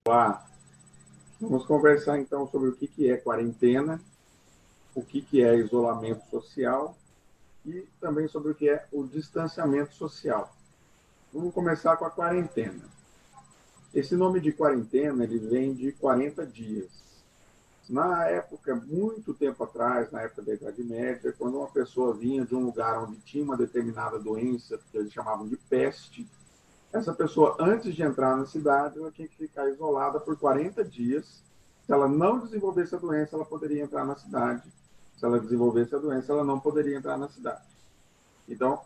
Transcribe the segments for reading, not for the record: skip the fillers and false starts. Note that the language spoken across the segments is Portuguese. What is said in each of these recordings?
Olá, vamos conversar então sobre o que é quarentena, o que é isolamento social e também sobre o que é o distanciamento social. Vamos começar com a quarentena. Esse nome de quarentena ele vem de 40 dias. Na época, muito tempo atrás, na época da Idade Média, quando uma pessoa vinha de um lugar onde tinha uma determinada doença, que eles chamavam de peste, essa pessoa, antes de entrar na cidade, ela tinha que ficar isolada por 40 dias. Se ela não desenvolvesse a doença, ela poderia entrar na cidade. Se ela desenvolvesse a doença, ela não poderia entrar na cidade. Então,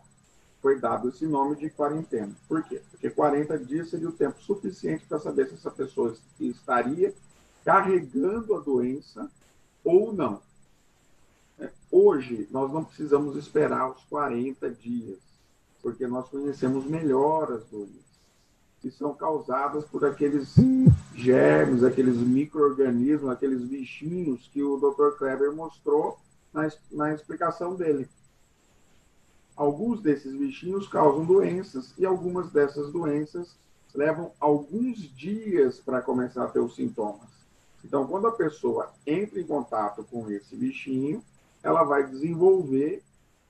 foi dado esse nome de quarentena. Por quê? Porque 40 dias seria o tempo suficiente para saber se essa pessoa estaria carregando a doença ou não. Hoje, nós não precisamos esperar os 40 dias, porque nós conhecemos melhor as doenças que são causadas por aqueles germes, aqueles micro-organismos, aqueles bichinhos que o Dr. Kleber mostrou na explicação dele. Alguns desses bichinhos causam doenças e algumas dessas doenças levam alguns dias para começar a ter os sintomas. Então, quando a pessoa entra em contato com esse bichinho, ela vai desenvolver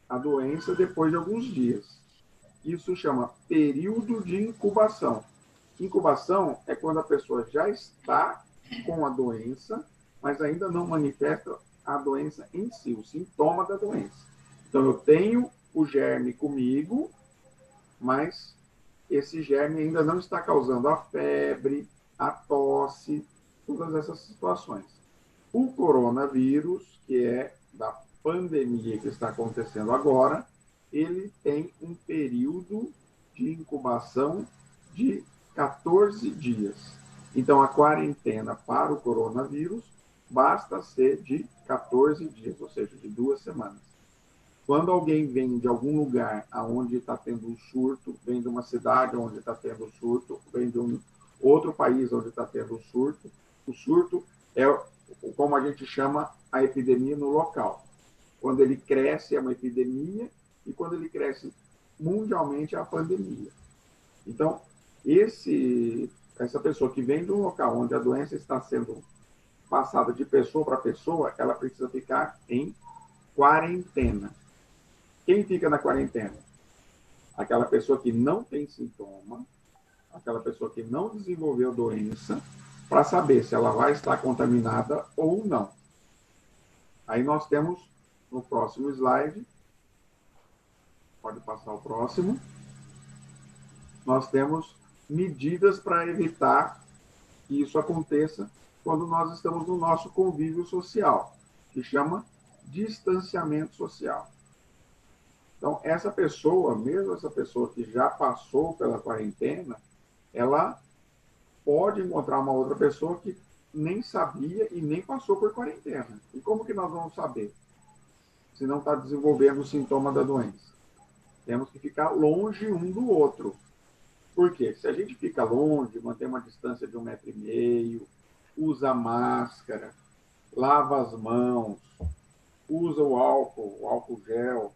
a doença depois de alguns dias. Isso chama período de incubação. Incubação é quando a pessoa já está com a doença, mas ainda não manifesta a doença em si, o sintoma da doença. Então, eu tenho o germe comigo, mas esse germe ainda não está causando a febre, a tosse, todas essas situações. O coronavírus, que é da pandemia que está acontecendo agora, ele tem um período de incubação de 14 dias. Então, a quarentena para o coronavírus basta ser de 14 dias, ou seja, de 2 semanas. Quando alguém vem de algum lugar onde está tendo um surto, vem de uma cidade onde está tendo um surto, vem de um outro país onde está tendo um surto, o surto é como a gente chama a epidemia no local. Quando ele cresce é uma epidemia e quando ele cresce mundialmente é a pandemia. Então, essa pessoa que vem de um local onde a doença está sendo passada de pessoa para pessoa, ela precisa ficar em quarentena. Quem fica na quarentena? Aquela pessoa que não tem sintoma, aquela pessoa que não desenvolveu doença, para saber se ela vai estar contaminada ou não. Aí nós temos no próximo slide, pode passar o próximo, nós temos medidas para evitar que isso aconteça quando nós estamos no nosso convívio social, que chama distanciamento social. Então, essa pessoa, mesmo essa pessoa que já passou pela quarentena, ela pode encontrar uma outra pessoa que nem sabia e nem passou por quarentena. E como que nós vamos saber? Se não está desenvolvendo o sintoma da doença. Temos que ficar longe um do outro. Por quê? Se a gente fica longe, mantém uma distância de 1,5 m, usa máscara, lava as mãos, usa o álcool gel,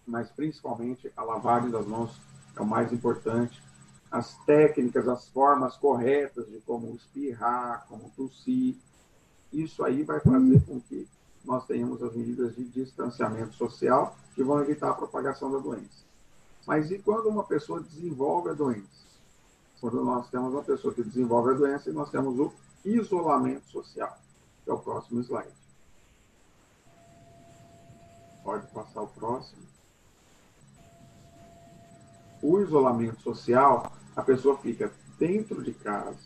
mas principalmente a lavagem das mãos é o mais importante. As técnicas, as formas corretas de como espirrar, como tossir, isso aí vai fazer com que nós tenhamos as medidas de distanciamento social que vão evitar a propagação da doença. Mas e quando uma pessoa desenvolve a doença? Quando nós temos uma pessoa que desenvolve a doença e nós temos o isolamento social, que é o próximo slide. Pode passar o próximo. O isolamento social, a pessoa fica dentro de casa.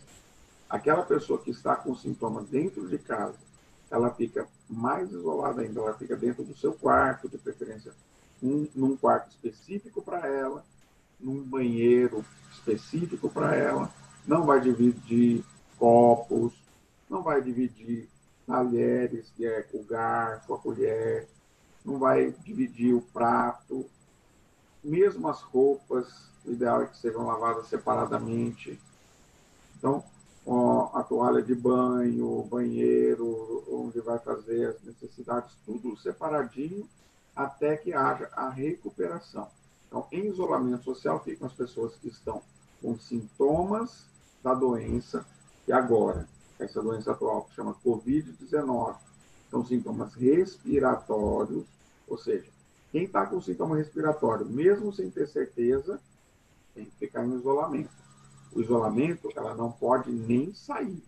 Aquela pessoa que está com sintoma dentro de casa, ela fica mais isolada ainda, ela fica dentro do seu quarto, de preferência num quarto específico para ela, num banheiro específico para ela, não vai dividir copos, não vai dividir talheres, que é o garfo, a colher, não vai dividir o prato, mesmo as roupas, o ideal é que sejam lavadas separadamente. Então, a toalha de banho, o banheiro, onde vai fazer as necessidades, tudo separadinho, até que haja a recuperação. Então, em isolamento social ficam as pessoas que estão com sintomas da doença que agora, essa doença atual que chama Covid-19, são sintomas respiratórios, ou seja, quem está com sintoma respiratório, mesmo sem ter certeza, tem que ficar em isolamento. O isolamento, ela não pode nem sair.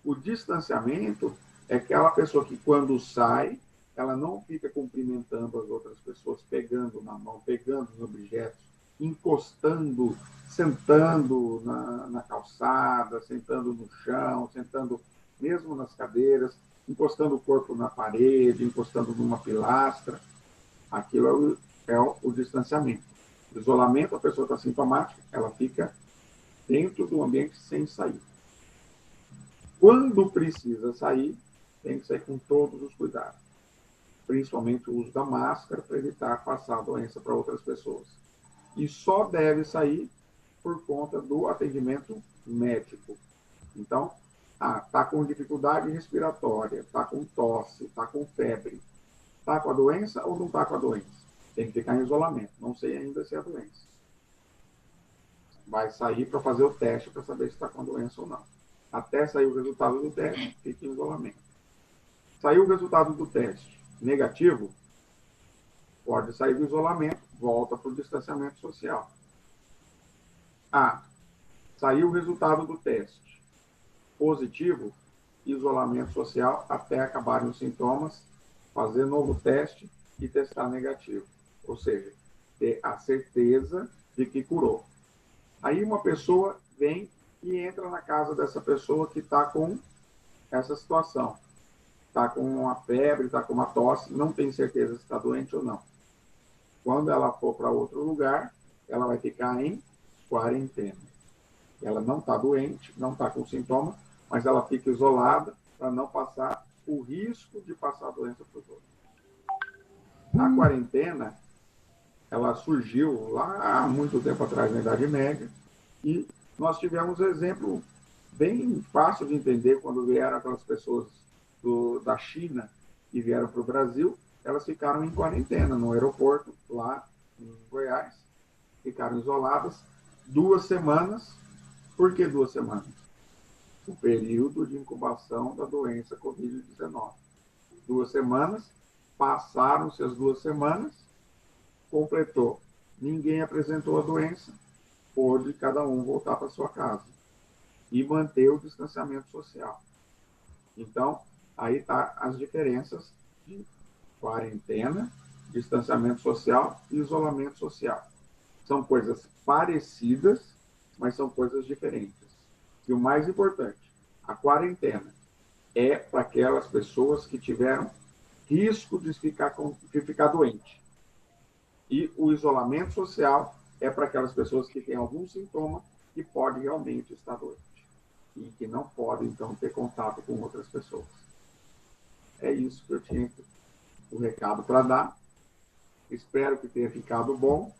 O distanciamento é aquela pessoa que, quando sai, ela não fica cumprimentando as outras pessoas, pegando na mão, pegando nos objetos, encostando, sentando na calçada, sentando no chão, sentando mesmo nas cadeiras, encostando o corpo na parede, encostando numa pilastra. Aquilo é o distanciamento. O isolamento, a pessoa está sintomática, ela fica dentro do ambiente sem sair. Quando precisa sair, tem que sair com todos os cuidados, principalmente o uso da máscara para evitar passar a doença para outras pessoas. E só deve sair por conta do atendimento médico. Então, está com dificuldade respiratória, está com tosse, está com febre, está com a doença ou não está com a doença? Tem que ficar em isolamento. Não sei ainda se é a doença. Vai sair para fazer o teste para saber se está com a doença ou não. Até sair o resultado do teste, fica em isolamento. Saiu o resultado do teste negativo, pode sair do isolamento, volta para o distanciamento social. Saiu o resultado do teste positivo, isolamento social até acabarem os sintomas, fazer novo teste e testar negativo. Ou seja, ter a certeza de que curou. Aí uma pessoa vem e entra na casa dessa pessoa que está com essa situação. Está com uma febre, está com uma tosse, não tem certeza se está doente ou não. Quando ela for para outro lugar, ela vai ficar em quarentena. Ela não está doente, não está com sintoma, mas ela fica isolada para não passar o risco de passar a doença para os outros. A quarentena, ela surgiu lá há muito tempo atrás, na Idade Média, e nós tivemos um exemplo bem fácil de entender quando vieram aquelas pessoas da China que vieram para o Brasil, elas ficaram em quarentena no aeroporto, lá em Goiás, ficaram isoladas 2 semanas. Por que 2 semanas? O período de incubação da doença Covid-19. 2 semanas, passaram-se as 2 semanas, completou. Ninguém apresentou a doença, pôde cada um voltar para sua casa e manter o distanciamento social. Então, aí tá as diferenças de quarentena, distanciamento social e isolamento social. São coisas parecidas, mas são coisas diferentes. E o mais importante, a quarentena é para aquelas pessoas que tiveram risco de ficar doente. E o isolamento social é para aquelas pessoas que têm algum sintoma e podem realmente estar doente. E que não podem, então, ter contato com outras pessoas. É isso que eu tinha o recado para dar. Espero que tenha ficado bom.